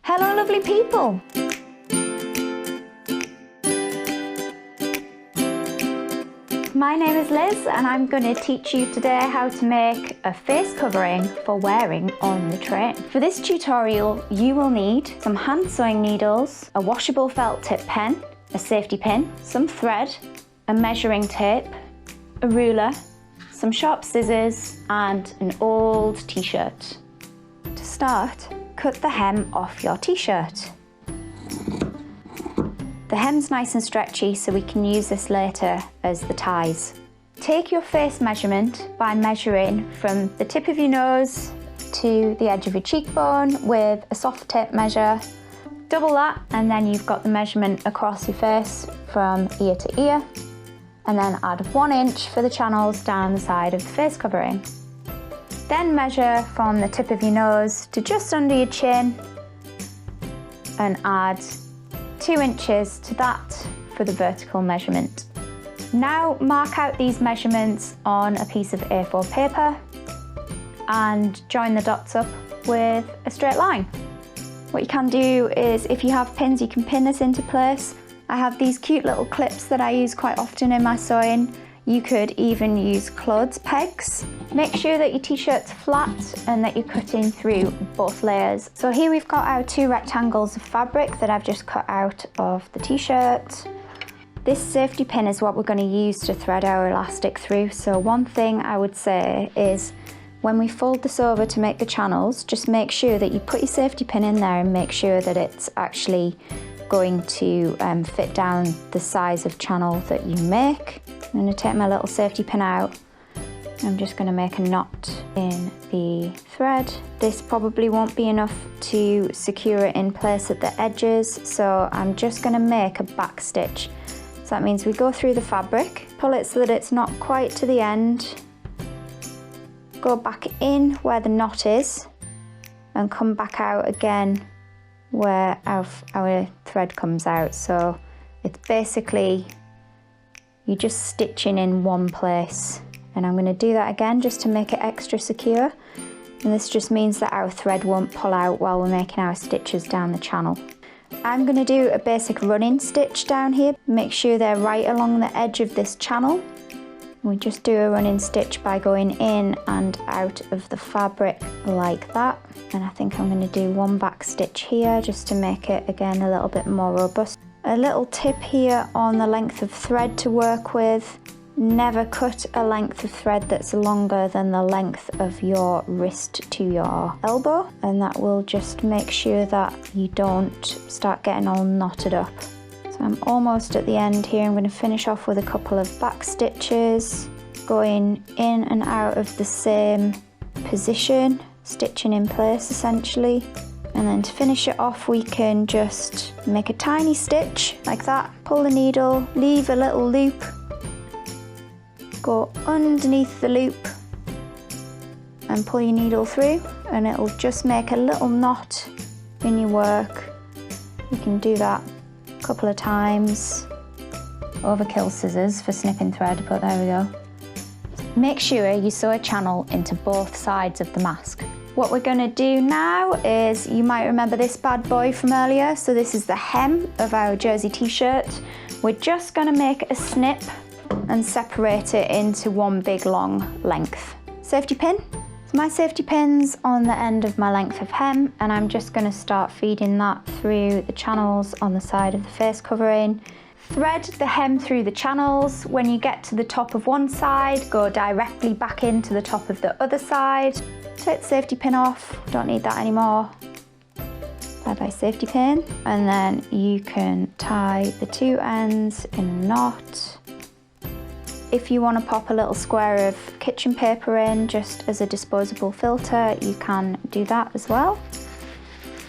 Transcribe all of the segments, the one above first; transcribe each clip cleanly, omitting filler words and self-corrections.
Hello lovely people! My name is Liz and I'm going to teach you today how to make a face covering for wearing on the train. For this tutorial you will need some hand sewing needles, a washable felt tip pen, a safety pin, some thread, a measuring tape, a ruler, some sharp scissors and an old t-shirt. To start, cut the hem off your t-shirt. The hem's nice and stretchy so we can use this later as the ties. Take your face measurement by measuring from the tip of your nose to the edge of your cheekbone with a soft tape measure. Double that and then you've got the measurement across your face from ear to ear, and then add 1 inch for the channels down the side of the face covering. Then measure from the tip of your nose to just under your chin and add 2 inches to that for the vertical measurement. Now mark out these measurements on a piece of A4 paper and join the dots up with a straight line. What you can do is, if you have pins, you can pin this into place. I have these cute little clips that I use quite often in my sewing. You could even use clothes pegs. Make sure that your t-shirt's flat and that you're cutting through both layers. So here we've got our 2 rectangles of fabric that I've just cut out of the t-shirt. This safety pin is what we're going to use to thread our elastic through. So one thing I would say is, when we fold this over to make the channels, just make sure that you put your safety pin in there and make sure that it's actually going to fit down the size of channel that you make. I'm going to take my little safety pin out. I'm just going to make a knot in the thread. This probably won't be enough to secure it in place at the edges, so I'm just going to make a back stitch. So that means we go through the fabric, pull it so that it's not quite to the end, go back in where the knot is, and come back out again where our thread comes out. So it's basically you're just stitching in one place, and I'm going to do that again just to make it extra secure, and this just means that our thread won't pull out while we're making our stitches down the channel. I'm going to do a basic running stitch down here. Make sure they're right along the edge of this channel. We just do a running stitch by going in and out of the fabric like that, and I think I'm going to do 1 back stitch here just to make it again a little bit more robust. A little tip here on the length of thread to work with: never cut a length of thread that's longer than the length of your wrist to your elbow, and that will just make sure that you don't start getting all knotted up. So I'm almost at the end here. I'm going to finish off with a couple of back stitches, going in and out of the same position, stitching in place essentially. And then to finish it off, we can just make a tiny stitch like that, pull the needle, leave a little loop, go underneath the loop and pull your needle through, and it'll just make a little knot in your work. You can do that a couple of times. Overkill scissors for snipping thread, but there we go. Make sure you sew a channel into both sides of the mask. What we're going to do now is, you might remember this bad boy from earlier, so this is the hem of our jersey t-shirt. We're just going to make a snip and separate it into one big long length. Safety pin. So my safety pin's on the end of my length of hem, and I'm just going to start feeding that through the channels on the side of the face covering. Thread the hem through the channels. When you get to the top of one side, go directly back into the top of the other side. Take the safety pin off, don't need that anymore. Bye bye safety pin. And then you can tie the 2 ends in a knot. If you want to pop a little square of kitchen paper in just as a disposable filter, you can do that as well.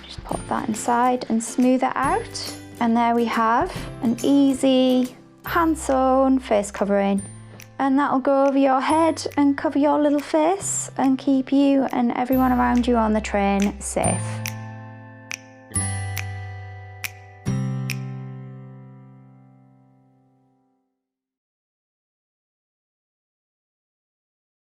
Just pop that inside and smooth it out. And there we have an easy hand sewn face covering. And that'll go over your head and cover your little face and keep you and everyone around you on the train safe.